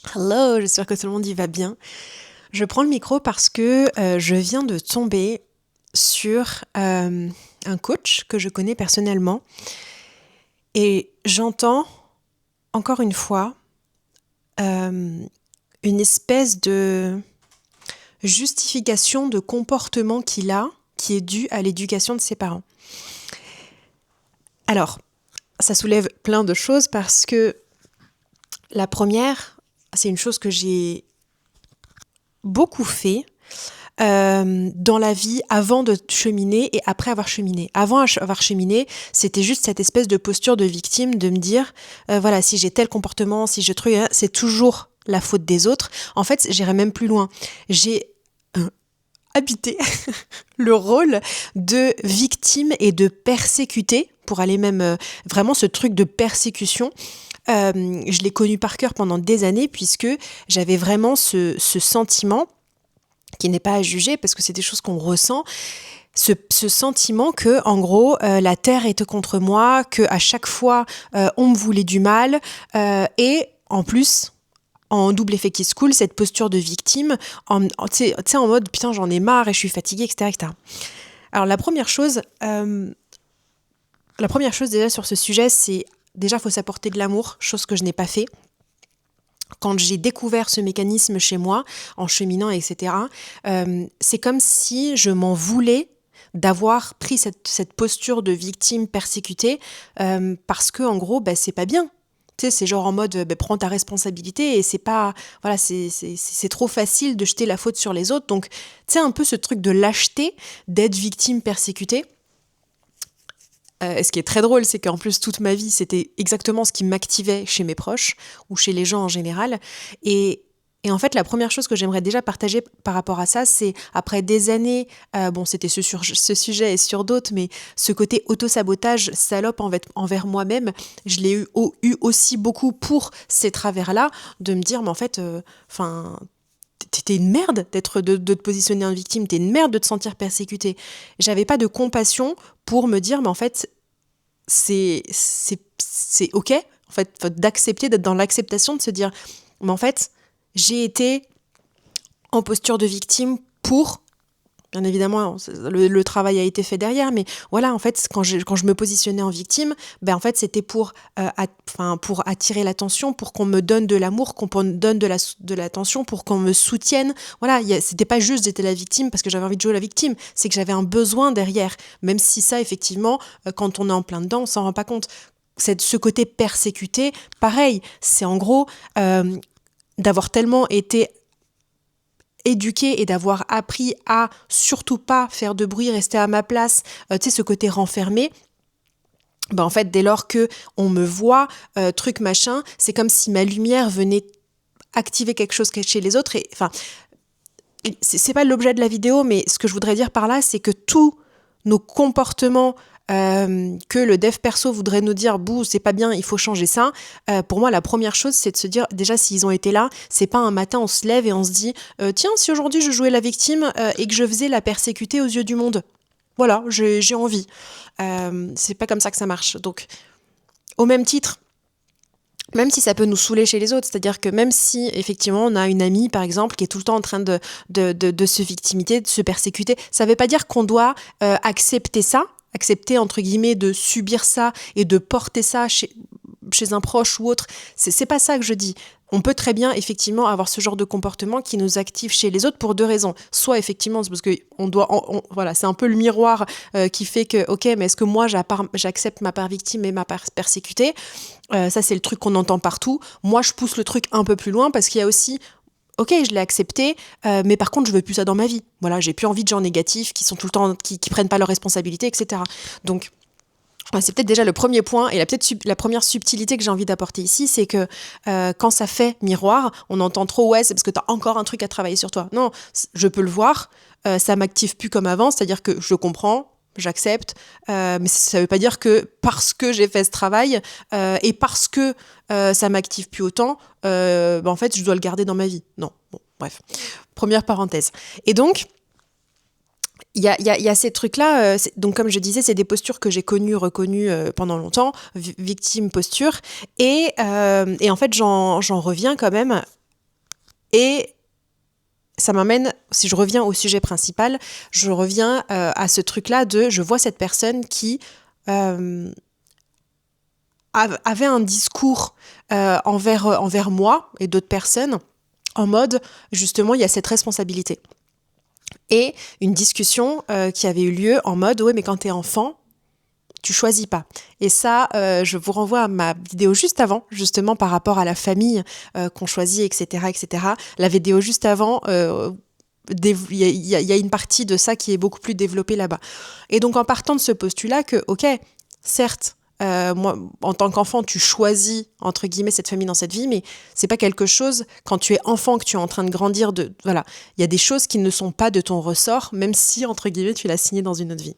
Hello, j'espère que tout le monde y va bien. Je prends le micro parce que je viens de tomber sur un coach que je connais personnellement et j'entends encore une fois euh, une espèce de justification de comportement qu'il a qui est due à l'éducation de ses parents. Alors, ça soulève plein de choses parce que la première, c'est une chose que j'ai beaucoup fait dans la vie avant de cheminer et après avoir cheminé. Avant avoir cheminé, c'était juste cette espèce de posture de victime de me dire, voilà, si j'ai tel comportement, si je truc, c'est toujours la faute des autres. En fait, j'irai même plus loin. J'ai habité le rôle de victime et de persécuté, pour aller même vraiment ce truc de persécution. Je l'ai connu par cœur pendant des années puisque j'avais vraiment ce sentiment qui n'est pas à juger parce que c'est des choses qu'on ressent, ce sentiment que, en gros, la terre était contre moi, que à chaque fois on me voulait du mal, et en plus, en double effet qui se coule, cette posture de victime, tu sais, en mode putain j'en ai marre et je suis fatiguée, etc., etc. Alors la première chose déjà sur ce sujet, c'est déjà faut s'apporter de l'amour, chose que je n'ai pas fait. Quand j'ai découvert ce mécanisme chez moi, en cheminant, etc., c'est comme si je m'en voulais d'avoir pris cette posture de victime persécutée, parce que en gros, bah, c'est pas bien. Tu sais, c'est genre en mode, bah, prends ta responsabilité et c'est pas, voilà, c'est trop facile de jeter la faute sur les autres. Donc, tu sais, un peu ce truc de lâcheté, d'être victime persécutée. Ce qui est très drôle, c'est qu'en plus, toute ma vie, c'était exactement ce qui m'activait chez mes proches ou chez les gens en général. Et, et en fait, la première chose que j'aimerais déjà partager par rapport à ça, c'est après des années, bon, c'était sur ce sujet et sur d'autres, mais ce côté autosabotage salope envers moi-même, je l'ai eu aussi beaucoup pour ces travers-là, de me dire, mais en fait, enfin. T'es une merde de te positionner en victime, t'es une merde de te sentir persécuté. J'avais pas de compassion pour me dire, mais en fait, c'est ok, en fait, d'accepter, d'être dans l'acceptation, de se dire, mais en fait, j'ai été en posture de victime pour, bien évidemment, le travail a été fait derrière, mais voilà, en fait, quand je me positionnais en victime, ben en fait, c'était pour attirer l'attention, pour qu'on me donne de l'amour, qu'on me donne de l'attention, pour qu'on me soutienne. Voilà, c'était pas juste j'étais la victime parce que j'avais envie de jouer la victime, c'est que j'avais un besoin derrière, même si ça, effectivement, quand on est en plein dedans, on s'en rend pas compte. Ce côté persécuté, pareil, c'est en gros d'avoir tellement été éduquée et d'avoir appris à surtout pas faire de bruit, rester à ma place, tu sais, ce côté renfermé. Ben en fait, dès lors que on me voit, truc machin, c'est comme si ma lumière venait activer quelque chose chez les autres. Et enfin, c'est pas l'objet de la vidéo, mais ce que je voudrais dire par là, c'est que tous nos comportements que le dev perso voudrait nous dire bouh, c'est pas bien, il faut changer ça. Pour moi, la première chose, c'est de se dire déjà s'ils ont été là, c'est pas un matin on se lève et on se dit tiens, si aujourd'hui je jouais la victime et que je faisais la persécutée aux yeux du monde. Voilà, j'ai envie. C'est pas comme ça que ça marche. Donc, au même titre, même si ça peut nous saouler chez les autres, c'est-à-dire que même si effectivement on a une amie par exemple qui est tout le temps en train de se victimiser, de se persécuter, ça ne veut pas dire qu'on doit accepter ça, accepter entre guillemets de subir ça et de porter ça chez un proche ou autre. C'est pas ça que je dis. On peut très bien effectivement avoir ce genre de comportement qui nous active chez les autres pour deux raisons. Soit effectivement c'est parce que voilà, c'est un peu le miroir qui fait que ok, mais est-ce que moi j'accepte ma part victime et ma part persécutée. Ça c'est le truc qu'on entend partout. Moi je pousse le truc un peu plus loin parce qu'il y a aussi ok, je l'ai accepté, mais par contre je veux plus ça dans ma vie. Voilà, j'ai plus envie de gens négatifs qui sont tout le temps qui prennent pas leurs responsabilités, etc. Donc c'est peut-être déjà le premier point et la première subtilité que j'ai envie d'apporter ici, c'est que quand ça fait miroir, on entend trop ouais, c'est parce que t'as encore un truc à travailler sur toi. Non, je peux le voir, ça m'active plus comme avant, c'est-à-dire que je comprends, j'accepte, mais ça veut pas dire que parce que j'ai fait ce travail et parce que ça m'active plus autant, en fait je dois le garder dans ma vie. Non, bon, bref, première parenthèse. Et donc il y a ces trucs-là, donc comme je disais, c'est des postures que j'ai connues, reconnues pendant longtemps, victime posture, et en fait j'en reviens quand même Et ça m'amène, si je reviens au sujet principal, je reviens à ce truc-là je vois cette personne qui avait un discours envers moi et d'autres personnes, en mode, justement, il y a cette responsabilité. Et une discussion qui avait eu lieu en mode, ouais, mais quand t'es enfant, tu choisis pas. Et ça, je vous renvoie à ma vidéo juste avant, justement par rapport à la famille qu'on choisit, etc., etc. La vidéo juste avant, il y a une partie de ça qui est beaucoup plus développée là-bas. Et donc en partant de ce postulat que, ok, certes, moi, en tant qu'enfant, tu choisis, entre guillemets, cette famille dans cette vie, mais c'est pas quelque chose, quand tu es enfant, que tu es en train de grandir, voilà. Il y a des choses qui ne sont pas de ton ressort, même si, entre guillemets, tu l'as signé dans une autre vie.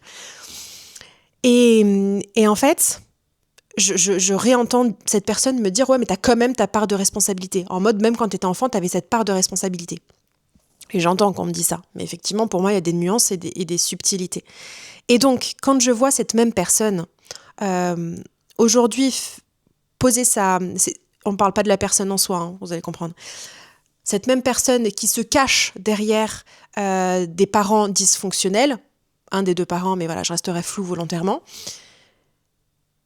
Et en fait, je réentends cette personne me dire « Ouais, mais t'as quand même ta part de responsabilité. » En mode, même quand t'étais enfant, t'avais cette part de responsabilité. Et j'entends qu'on me dit ça. Mais effectivement, pour moi, il y a des nuances et des subtilités. Et donc, quand je vois cette même personne, aujourd'hui, poser ça... On ne parle pas de la personne en soi, hein, vous allez comprendre. Cette même personne qui se cache derrière des parents dysfonctionnels, un des deux parents, mais voilà, je resterai floue volontairement,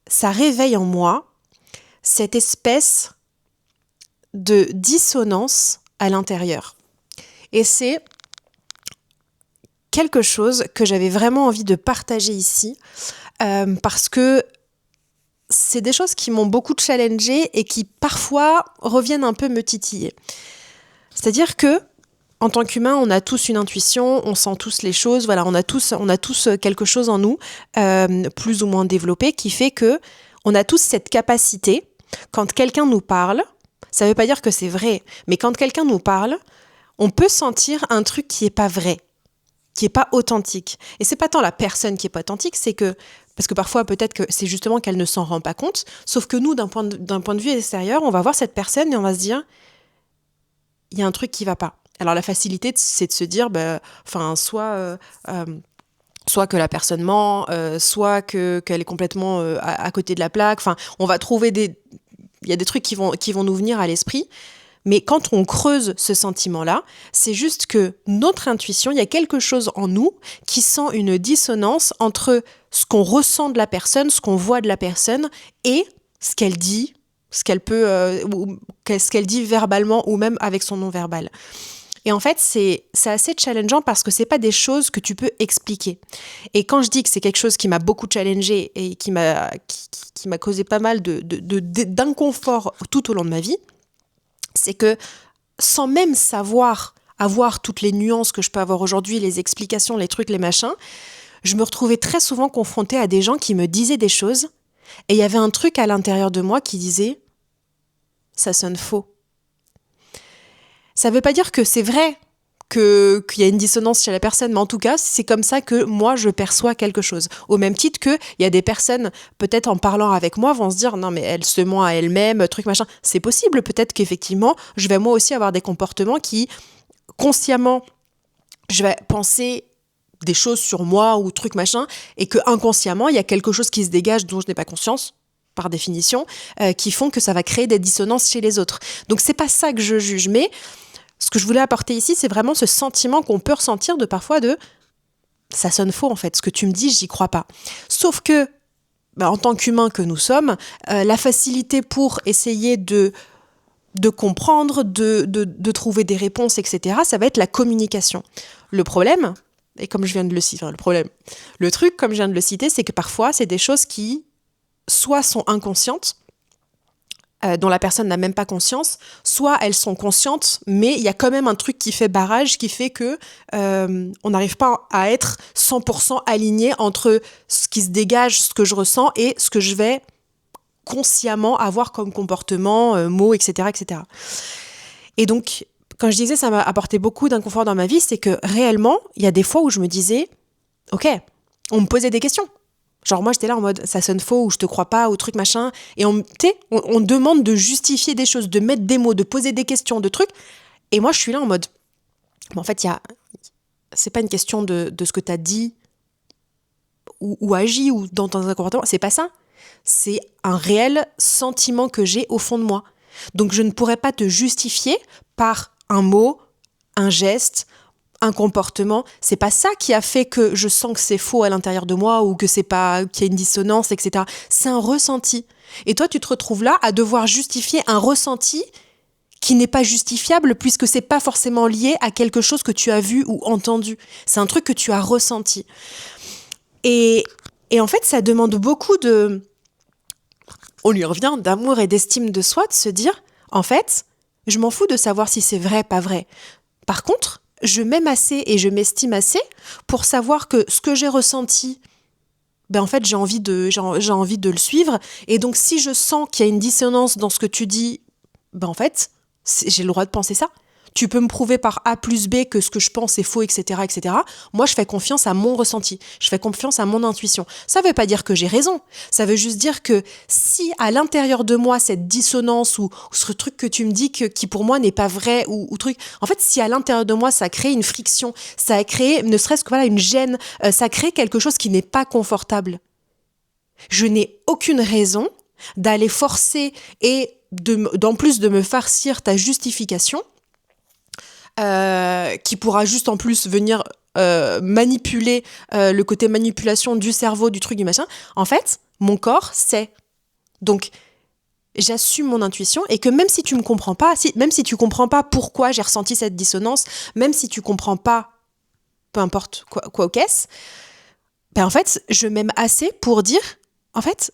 ça réveille en moi cette espèce de dissonance à l'intérieur. Et c'est quelque chose que j'avais vraiment envie de partager ici, parce que c'est des choses qui m'ont beaucoup challengée et qui parfois reviennent un peu me titiller. C'est-à-dire que en tant qu'humain, on a tous une intuition, on sent tous les choses, voilà, on a tous quelque chose en nous, plus ou moins développé, qui fait que on a tous cette capacité, quand quelqu'un nous parle, ça ne veut pas dire que c'est vrai, mais quand quelqu'un nous parle, on peut sentir un truc qui n'est pas vrai, qui n'est pas authentique. Et c'est pas tant la personne qui n'est pas authentique, c'est que, parce que parfois peut-être que c'est justement qu'elle ne s'en rend pas compte, sauf que nous, d'un point de vue extérieur, on va voir cette personne et on va se dire, il y a un truc qui ne va pas. Alors la facilité, c'est de se dire, soit que la personne ment, soit qu'elle est complètement à côté de la plaque. Enfin, on va trouver il y a des trucs qui vont nous venir à l'esprit. Mais quand on creuse ce sentiment-là, c'est juste que notre intuition, il y a quelque chose en nous qui sent une dissonance entre ce qu'on ressent de la personne, ce qu'on voit de la personne et ce qu'elle dit, ce qu'elle dit verbalement ou même avec son non-verbal. Et en fait, c'est assez challengeant parce que c'est pas des choses que tu peux expliquer. Et quand je dis que c'est quelque chose qui m'a beaucoup challengée et qui m'a causé pas mal d'inconfort tout au long de ma vie, c'est que sans même avoir toutes les nuances que je peux avoir aujourd'hui, les explications, les trucs, les machins, je me retrouvais très souvent confrontée à des gens qui me disaient des choses et il y avait un truc à l'intérieur de moi qui disait « ça sonne faux ». Ça ne veut pas dire que c'est vrai qu'il y a une dissonance chez la personne, mais en tout cas, c'est comme ça que moi, je perçois quelque chose. Au même titre qu'il y a des personnes, peut-être en parlant avec moi, vont se dire « non, mais elle se ment à elle-même, truc machin ». C'est possible, peut-être qu'effectivement, je vais moi aussi avoir des comportements qui, consciemment, je vais penser des choses sur moi ou truc machin, et que inconsciemment, il y a quelque chose qui se dégage dont je n'ai pas conscience, par définition, qui font que ça va créer des dissonances chez les autres. Donc, c'est pas ça que je juge, mais ce que je voulais apporter ici, c'est vraiment ce sentiment qu'on peut ressentir de parfois de « ça sonne faux en fait, ce que tu me dis, j'y crois pas ». Sauf que, en tant qu'humains que nous sommes, la facilité pour essayer de comprendre, de trouver des réponses, etc., ça va être la communication. Le problème, et comme je viens de le citer, le truc, comme je viens de le citer, c'est que parfois, c'est des choses qui soit sont inconscientes, dont la personne n'a même pas conscience, soit elles sont conscientes, mais il y a quand même un truc qui fait barrage, qui fait que on n'arrive pas à être 100% aligné entre ce qui se dégage, ce que je ressens, et ce que je vais consciemment avoir comme comportement, mots, etc., etc. Et donc, quand je disais ça m'a apporté beaucoup d'inconfort dans ma vie, c'est que réellement, il y a des fois où je me disais, ok, on me posait des questions. Genre moi j'étais là en mode ça sonne faux ou je te crois pas ou truc machin et on demande de justifier des choses, de mettre des mots, de poser des questions, de trucs et moi je suis là en mode mais en fait c'est pas une question de ce que t'as dit ou agi ou dans un comportement, c'est pas ça, c'est un réel sentiment que j'ai au fond de moi, donc je ne pourrais pas te justifier par un mot, un geste, un comportement, c'est pas ça qui a fait que je sens que c'est faux à l'intérieur de moi ou que c'est pas qu'il y a une dissonance, etc. C'est un ressenti. Et toi, tu te retrouves là à devoir justifier un ressenti qui n'est pas justifiable puisque c'est pas forcément lié à quelque chose que tu as vu ou entendu. C'est un truc que tu as ressenti. Et en fait, ça demande beaucoup on lui revient, d'amour et d'estime de soi, de se dire, en fait, je m'en fous de savoir si c'est vrai, pas vrai. Par contre, je m'aime assez et je m'estime assez pour savoir que ce que j'ai ressenti, en fait, j'ai envie de le suivre. Et donc, si je sens qu'il y a une dissonance dans ce que tu dis, en fait, j'ai le droit de penser ça. Tu peux me prouver par A plus B que ce que je pense est faux, etc., etc. Moi, je fais confiance à mon ressenti. Je fais confiance à mon intuition. Ça veut pas dire que j'ai raison. Ça veut juste dire que si à l'intérieur de moi, cette dissonance ou ce truc que tu me dis qui pour moi n'est pas vrai ou truc, en fait, si à l'intérieur de moi, ça crée une friction, ça a créé ne serait-ce que une gêne, ça crée quelque chose qui n'est pas confortable. Je n'ai aucune raison d'aller forcer et d'en plus de me farcir ta justification, qui pourra juste en plus venir manipuler le côté manipulation du cerveau, du truc, du machin. En fait, mon corps sait. Donc, j'assume mon intuition et que même si tu me comprends pas, même si tu comprends pas pourquoi j'ai ressenti cette dissonance, même si tu comprends pas, peu importe quoi ou qu'est-ce, en fait, je m'aime assez pour dire, en fait,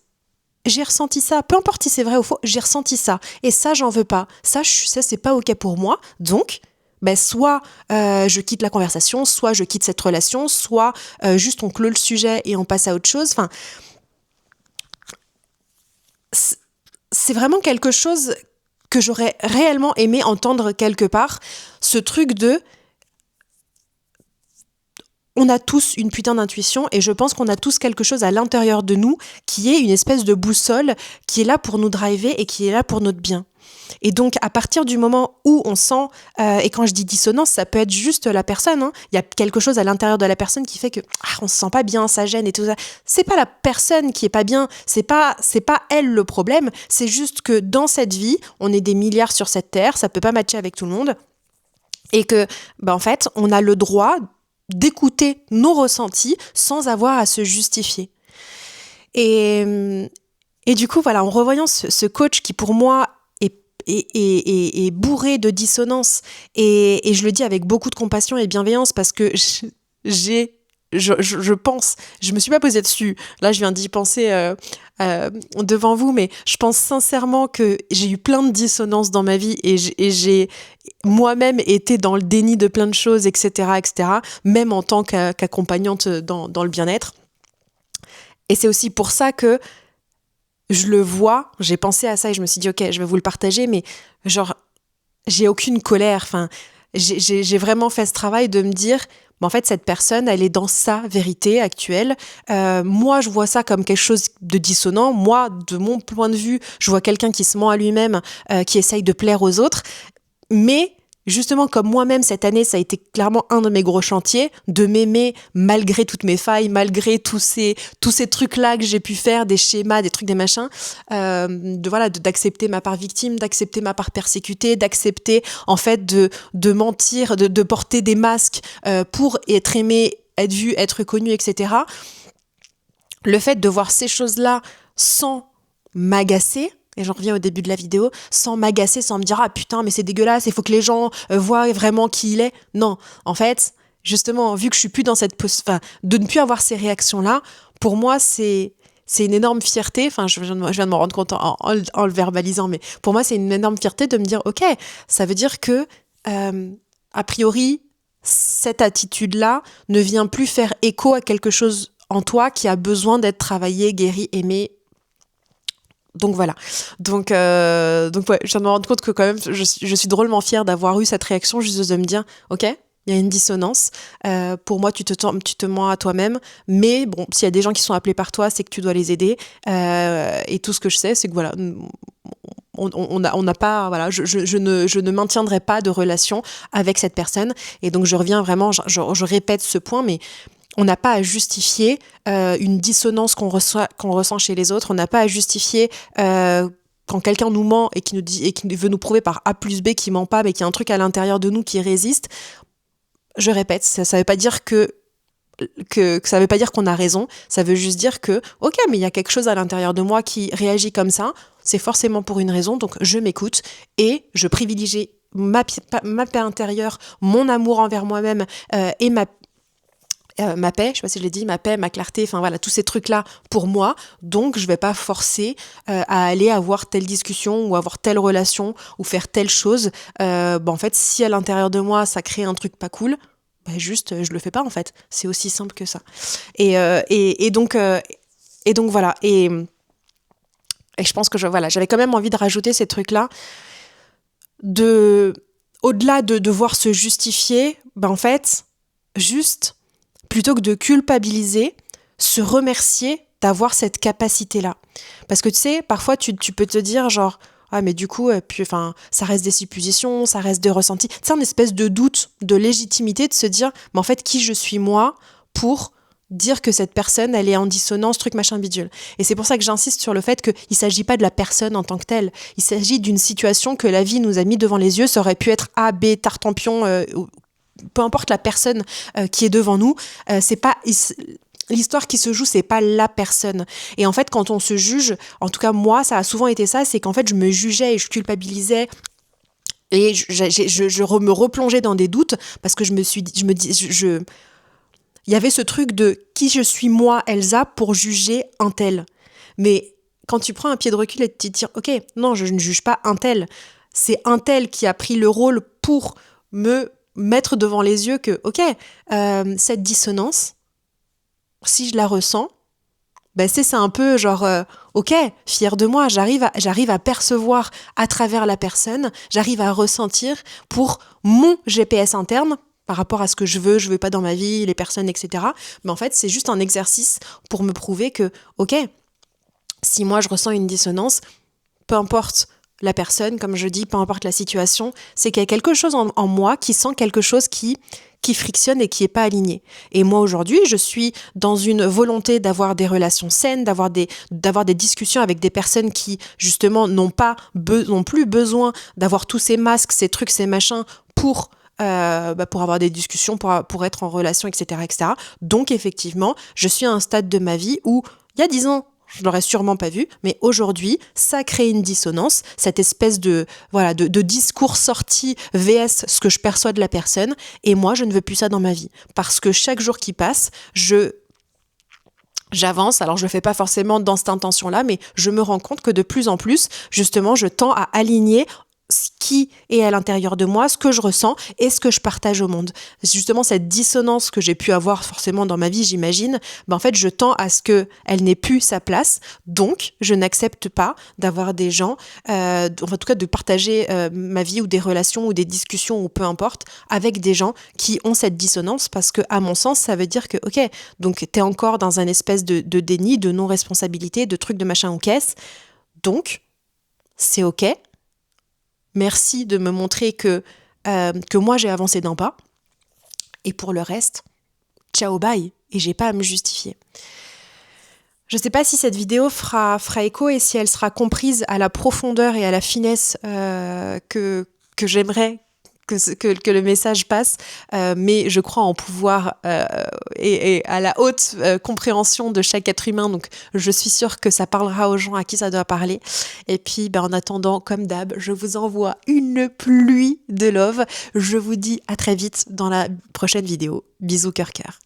j'ai ressenti ça, peu importe si c'est vrai ou faux, j'ai ressenti ça. Et ça, j'en veux pas. Ça, c'est pas OK pour moi. Donc, soit je quitte la conversation, soit je quitte cette relation, soit juste on clôt le sujet et on passe à autre chose. Enfin, c'est vraiment quelque chose que j'aurais réellement aimé entendre quelque part. Ce truc de... On a tous une putain d'intuition et je pense qu'on a tous quelque chose à l'intérieur de nous qui est une espèce de boussole qui est là pour nous driver et qui est là pour notre bien. Et donc, à partir du moment où on sent, et quand je dis dissonance, ça peut être juste la personne, hein. Il y a quelque chose à l'intérieur de la personne qui fait que on se sent pas bien, ça gêne et tout ça. C'est pas la personne qui est pas bien, c'est pas elle le problème, c'est juste que dans cette vie, on est des milliards sur cette terre, ça peut pas matcher avec tout le monde, et que, en fait, on a le droit d'écouter nos ressentis sans avoir à se justifier. Et du coup, voilà, en revoyant ce coach qui, pour moi, est bourré de dissonance, et je le dis avec beaucoup de compassion et bienveillance parce que je pense, je me suis pas posée dessus, là je viens d'y penser devant vous, mais je pense sincèrement que j'ai eu plein de dissonances dans ma vie et j'ai moi-même été dans le déni de plein de choses, etc., même en tant qu'accompagnante dans le bien-être. Et c'est aussi pour ça que je le vois, j'ai pensé à ça et je me suis dit ok, je vais vous le partager, mais genre j'ai aucune colère, enfin j'ai vraiment fait ce travail de me dire en fait cette personne elle est dans sa vérité actuelle, moi je vois ça comme quelque chose de dissonant, moi de mon point de vue je vois quelqu'un qui se ment à lui-même, qui essaye de plaire aux autres, mais justement, comme moi-même, cette année, ça a été clairement un de mes gros chantiers, de m'aimer malgré toutes mes failles, malgré tous ces trucs-là que j'ai pu faire, des schémas, des trucs, des machins, d'accepter ma part victime, d'accepter ma part persécutée, d'accepter, en fait, de mentir, de porter des masques pour être aimé, être vu, être connu, etc. Le fait de voir ces choses-là sans m'agacer, et j'en reviens au début de la vidéo, sans m'agacer, sans me dire « Ah putain, mais c'est dégueulasse, il faut que les gens voient vraiment qui il est. » Non, en fait, justement, vu que je suis plus dans cette... de ne plus avoir ces réactions-là, pour moi, c'est une énorme fierté. Enfin, je viens de m'en rendre compte en le verbalisant, mais pour moi, c'est une énorme fierté de me dire « Ok, ça veut dire que, a priori, cette attitude-là ne vient plus faire écho à quelque chose en toi qui a besoin d'être travaillé, guéri, aimé. » Donc voilà. Donc ouais, je viens de me rendre compte que quand même, je suis drôlement fière d'avoir eu cette réaction, juste de me dire, ok, il y a une dissonance. Pour moi, tu te mens à toi-même. Mais bon, s'il y a des gens qui sont appelés par toi, c'est que tu dois les aider. Et tout ce que je sais, c'est que voilà, on n'a pas, voilà, je ne maintiendrai pas de relation avec cette personne. Et donc je reviens vraiment, je répète ce point, mais on n'a pas à justifier une dissonance qu'on ressent chez les autres. On n'a pas à justifier quand quelqu'un nous ment et qui nous dit et qui veut nous prouver par A plus B qu'il ment pas, mais qu'il y a un truc à l'intérieur de nous qui résiste, je répète, ça veut pas dire que ça veut pas dire qu'on a raison, ça veut juste dire que, ok, mais il y a quelque chose à l'intérieur de moi qui réagit comme ça, c'est forcément pour une raison, donc je m'écoute et je privilégie ma paix intérieure, mon amour envers moi-même et ma paix, je sais pas si je l'ai dit, ma paix, ma clarté, enfin voilà, tous ces trucs-là pour moi, donc je vais pas forcer à aller avoir telle discussion ou avoir telle relation ou faire telle chose. En fait, si à l'intérieur de moi, ça crée un truc pas cool, juste, je le fais pas en fait. C'est aussi simple que ça. Et donc voilà. Et je pense que j'avais quand même envie de rajouter ces trucs-là, au-delà de devoir se justifier, en fait, juste, plutôt que de culpabiliser, se remercier d'avoir cette capacité-là. Parce que tu sais, parfois tu peux te dire genre, ah mais du coup, ça reste des suppositions, ça reste des ressentis. C'est une espèce de doute, de légitimité de se dire, mais en fait, qui je suis moi pour dire que cette personne, elle est en dissonance, truc, machin, bidule. Et c'est pour ça que j'insiste sur le fait qu'il ne s'agit pas de la personne en tant que telle. Il s'agit d'une situation que la vie nous a mis devant les yeux. Ça aurait pu être A, B, Tartampion, peu importe la personne qui est devant nous. C'est pas... L'histoire qui se joue, c'est pas la personne. Et en fait, quand on se juge, en tout cas moi, ça a souvent été ça, c'est qu'en fait, je me jugeais et je culpabilisais et me replongeais dans des doutes parce que il y avait ce truc de qui je suis moi, Elsa, pour juger un tel. Mais quand tu prends un pied de recul et tu te dis, ok, non, je ne juge pas un tel. C'est un tel qui a pris le rôle pour me mettre devant les yeux que, ok, cette dissonance, si je la ressens, c'est un peu genre, ok, fière de moi, j'arrive à percevoir à travers la personne, j'arrive à ressentir pour mon GPS interne, par rapport à ce que je veux pas dans ma vie, les personnes, etc. Mais en fait, c'est juste un exercice pour me prouver que, ok, si moi je ressens une dissonance, peu importe la personne, comme je dis, peu importe la situation, c'est qu'il y a quelque chose en moi qui sent quelque chose qui frictionne et qui n'est pas aligné. Et moi aujourd'hui, je suis dans une volonté d'avoir des relations saines, d'avoir des discussions avec des personnes qui justement n'ont plus besoin d'avoir tous ces masques, ces trucs, ces machins pour avoir des discussions, pour être en relation, etc., etc. Donc effectivement, je suis à un stade de ma vie où il y a 10 ans, je l'aurais sûrement pas vu, mais aujourd'hui, ça crée une dissonance, cette espèce de discours sorti vs ce que je perçois de la personne, et moi, je ne veux plus ça dans ma vie. Parce que chaque jour qui passe, j'avance, alors je le fais pas forcément dans cette intention-là, mais je me rends compte que de plus en plus, justement, je tends à aligner ce qui est à l'intérieur de moi, ce que je ressens et ce que je partage au monde. C'est justement cette dissonance que j'ai pu avoir forcément dans ma vie, j'imagine, en fait, je tends à ce qu'elle n'ait plus sa place, donc je n'accepte pas d'avoir des gens, en tout cas de partager ma vie ou des relations ou des discussions ou peu importe, avec des gens qui ont cette dissonance, parce que à mon sens, ça veut dire que, ok, donc t'es encore dans un espèce de déni, de non-responsabilité, de trucs de machin ou caisse, donc c'est ok. Merci de me montrer que moi j'ai avancé d'un pas. Et pour le reste, ciao bye. Et j'ai pas à me justifier. Je sais pas si cette vidéo fera écho et si elle sera comprise à la profondeur et à la finesse que j'aimerais que le message passe, mais je crois en pouvoir et à la haute compréhension de chaque être humain, donc je suis sûre que ça parlera aux gens à qui ça doit parler. Et puis en attendant, comme d'hab, je vous envoie une pluie de love. Je vous dis à très vite dans la prochaine vidéo. Bisous cœur cœur.